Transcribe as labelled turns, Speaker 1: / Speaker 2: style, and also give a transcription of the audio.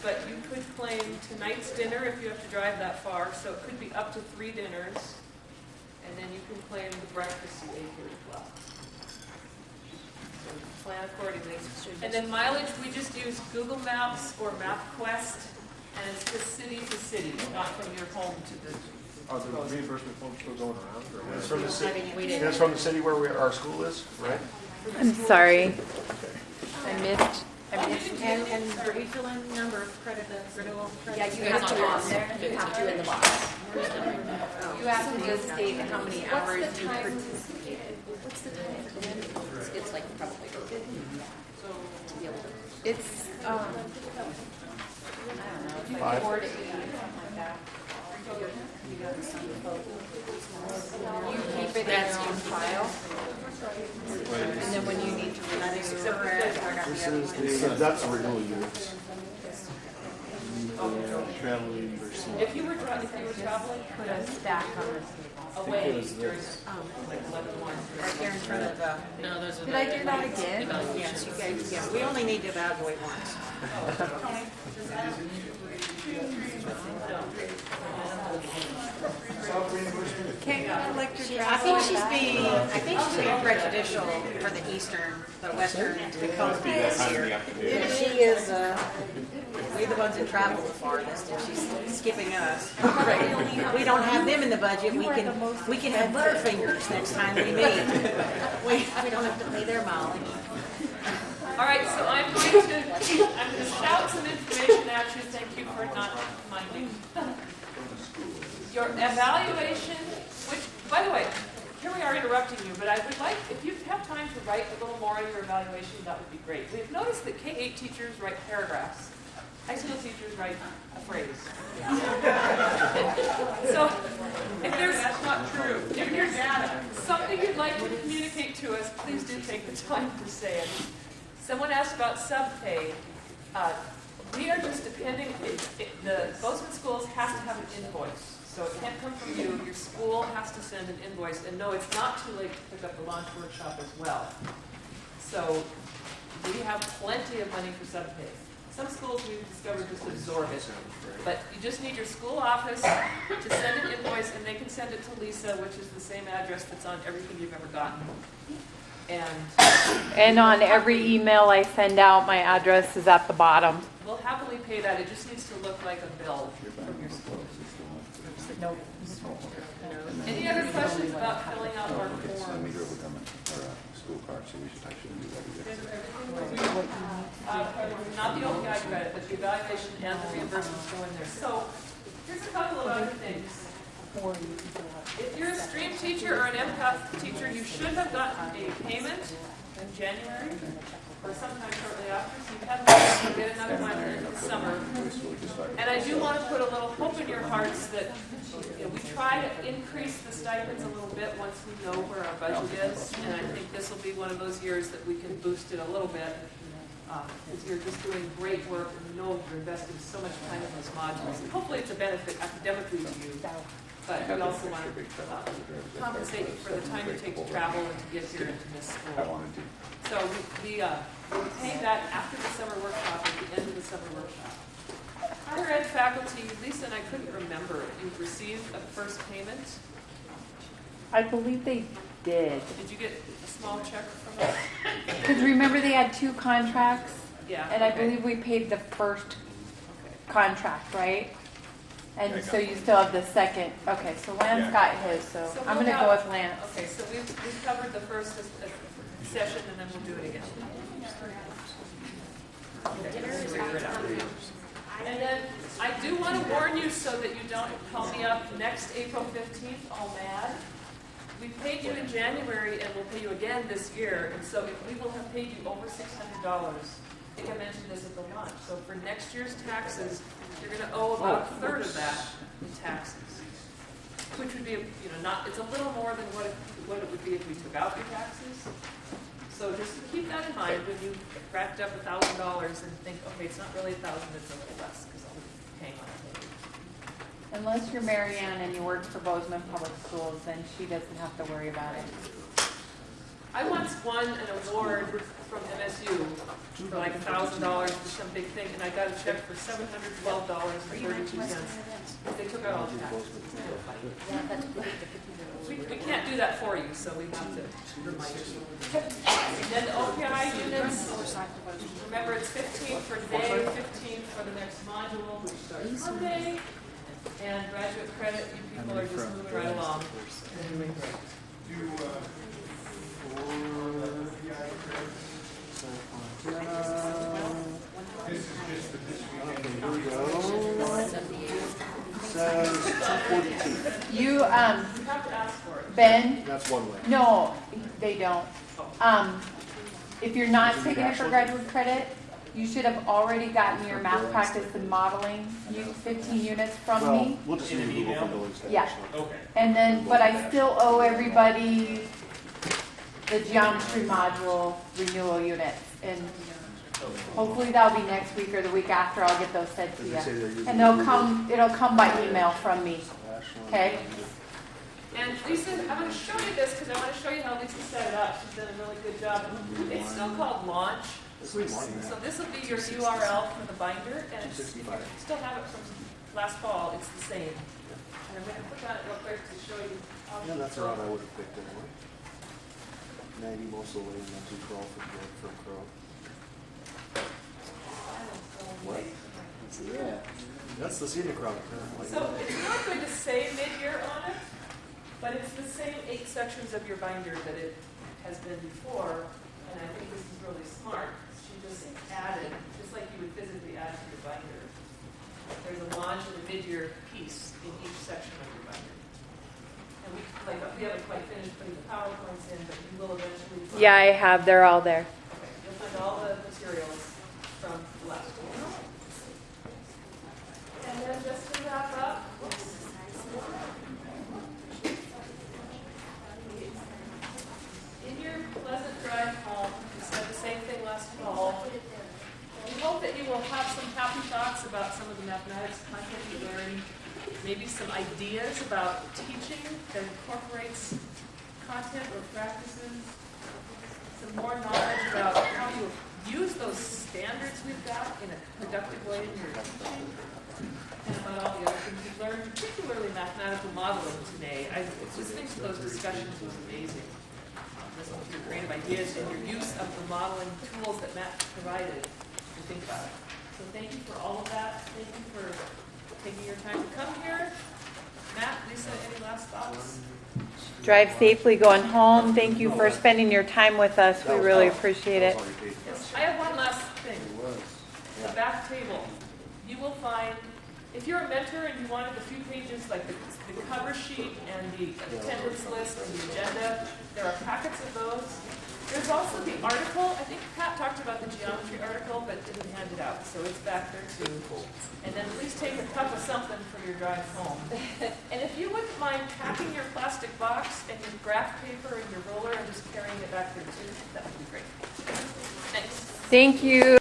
Speaker 1: but you could claim tonight's dinner if you have to drive that far, so it could be up to 3 dinners, and then you can claim the breakfast you ate here as well. So plan accordingly. And then mileage, we just use Google Maps or MapQuest, and it's just city to city, not from your home to the...
Speaker 2: Are the reimbursement forms still going around? Or
Speaker 3: It's from the city.
Speaker 2: It's from the city where our school is, right?
Speaker 4: I'm sorry. I missed.
Speaker 5: And are we filling number of credit, the renewal credit?
Speaker 6: Yeah, you have to on there. You have to in the box.
Speaker 5: You have to just state how many hours
Speaker 6: What's the
Speaker 5: you
Speaker 6: time?
Speaker 5: participated.
Speaker 6: What's the time? It's like probably to be able to.
Speaker 5: It's, I don't know, it's like
Speaker 2: 5.
Speaker 5: 4 to 8, something like that. You keep it in your own file, and then when you need to renew
Speaker 2: That's the renewal units. Traveling versus.
Speaker 1: If you were traveling,
Speaker 5: put a stack on the table.
Speaker 1: away during like 11:01.
Speaker 5: Right there in front of the.
Speaker 6: No, those are.
Speaker 5: Did I do that again? Yes, you guys, yeah, we only need to evaluate once.
Speaker 4: Can't collect your
Speaker 5: I think she's being prejudicial for the eastern, the western, because this year. She is, we the ones that travel the farthest, and she's skipping us. We don't have them in the budget, we can have Butterfingers next time we meet. We don't have to pay their mileage.
Speaker 1: All right, so I'm going to shout some information at you. Thank you for not minding. Your evaluation, which, by the way, here we are interrupting you, but I would like, if you have time to write a little more in your evaluation, that would be great. We've noticed that K-8 teachers write paragraphs. High school teachers write a phrase. So, if that's not true, if there's something you'd like to communicate to us, please do take the time to say it. Someone asked about subpay. We are just depending, the Bozeman schools have to have an invoice. So it can't come from you. Your school has to send an invoice. And no, it's not too late to pick up the launch workshop as well. So we have plenty of money for subpay. Some schools we've discovered just absorb it. But you just need your school office to send an invoice, and they can send it to Lisa, which is the same address that's on everything you've ever gotten.
Speaker 4: And on every email I send out, my address is at the bottom.
Speaker 1: We'll happily pay that. It just needs to look like a bill from your school.
Speaker 4: Nope.
Speaker 1: Any other questions about filling out our forms?
Speaker 7: School card, so I shouldn't do that either.
Speaker 1: Not the OPI credit, but the evaluation and the reimbursements go in there. So here's a couple of other things. If you're a stream teacher or an empath teacher, you should have gotten a payment in January or sometime shortly after. So you have to get another one in the summer. And I do want to put a little hope in your hearts that we try to increase the stipends a little bit once we know where our budget is. And I think this will be one of those years that we can boost it a little bit. Because you're just doing great work and you know you're investing so much time in those modules. And hopefully it's a benefit academically to you. But we also want to compensate you for the time you take to travel and to get here and to miss school. So we pay that after the summer workshop, at the end of the summer workshop. Higher ed faculty, Lisa and I couldn't remember, you've received a first payment.
Speaker 4: I believe they did.
Speaker 1: Did you get a small check from us?
Speaker 4: Because remember they had 2 contracts?
Speaker 1: Yeah.
Speaker 4: And I
Speaker 1: okay.
Speaker 4: believe we paid the first
Speaker 1: Okay.
Speaker 4: contract, right? And so you still have the second. Okay, so Lance got his, so
Speaker 1: So
Speaker 4: I'm
Speaker 1: we'll
Speaker 4: going to go with Lance.
Speaker 1: Okay, so we've covered the first session and then we'll do it again. And then I do want to warn you so that you don't call me up next April 15th all mad. We paid you in January and we'll pay you again this year. And so we will have paid you over $600. I think I mentioned this at the lunch. So for next year's taxes, you're going to owe about a third of that in taxes, which would be, it's a little more than what it would be if we took out your taxes. So just keep that in mind when you racked up $1,000 and think, okay, it's not really $1,000, it's a little less because I'll be paying on it.
Speaker 4: Unless you're Marianne and you work for Bozeman Public Schools, then she doesn't have to worry about it.
Speaker 1: I once won an award from MSU for like $1,000 for some big thing, and I got a check for $712.32. They took out all the taxes. We can't do that for you, so we have to remind you. And then the OPI units, remember it's 15 for day, 15 for the next module, which starts Monday. And graduate credit, you people are just moving right along. And doing great.
Speaker 2: Says 242.
Speaker 4: You,
Speaker 1: You have to ask for it.
Speaker 4: Ben,
Speaker 2: That's one way.
Speaker 4: no, they don't. If you're not taking it for graduate credit, you should have already gotten your math practice and modeling 15 units from
Speaker 2: Well,
Speaker 4: me.
Speaker 2: we'll just use Google for billing status.
Speaker 4: Yeah.
Speaker 2: so.
Speaker 3: Okay.
Speaker 4: And then, but I still owe everybody the geometry module renewal units. And hopefully that'll be next week or the week after. I'll get those sent to
Speaker 2: Did
Speaker 4: you.
Speaker 2: they say they're using
Speaker 4: And it'll come by email from me. Okay?
Speaker 1: And Lisa, I'm going to show you this because I want to show you how Lisa set it up. She's done a really good job. It's still called Launch. So this will be your URL for the binder, and it's, if you still have it from last fall, it's the same. And I'm going to click on it real quick to show you how
Speaker 2: Yeah, that's
Speaker 1: to
Speaker 2: the route I would have picked anyway. 90 most of the way, and then 212 for Crow. What? Yeah. That's the scenic route apparently.
Speaker 1: So it's not going to say Midyear on it, but it's the same 8 sections of your binder that it has been before, and I think this is really smart. She just added, just like you would physically add to your binder, there's a launch and a Midyear piece in each section of your binder. And we haven't quite finished putting the PowerPoints in, but you will eventually find.
Speaker 4: Yeah, I have. They're all there.
Speaker 1: Okay, you'll find all the materials from the last one. And then just to wrap up, in your pleasant drive home, we said the same thing last fall. We hope that you will have some happy thoughts about some of the mathematics content you learned, maybe some ideas about teaching that incorporates content or practices, some more knowledge about how you use those standards we've got in a productive way in your teaching, and about all the other things you've learned, particularly mathematical modeling today. Listening to those discussions was amazing. Listening to your creative ideas and your use of the modeling tools that Matt provided to think about it. So thank you for all of that. Thank you for taking your time to come here. Matt, Lisa, any last thoughts?
Speaker 4: Drive safely going home. Thank you for spending your time with us. We really appreciate it.
Speaker 1: Yes, I have one last thing. The back table. You will find, if you're a mentor and you wanted a few pages, like the cover sheet and the attendance list and the agenda, there are packets of those. There's also the article. I think Pat talked about the geometry article, but didn't hand it out, so it's back there too. And then please take a cup of something for your drive home. And if you wouldn't mind packing your plastic box and your graph paper and your roller and just carrying it back there too, that would be great. Thanks.
Speaker 4: Thank you.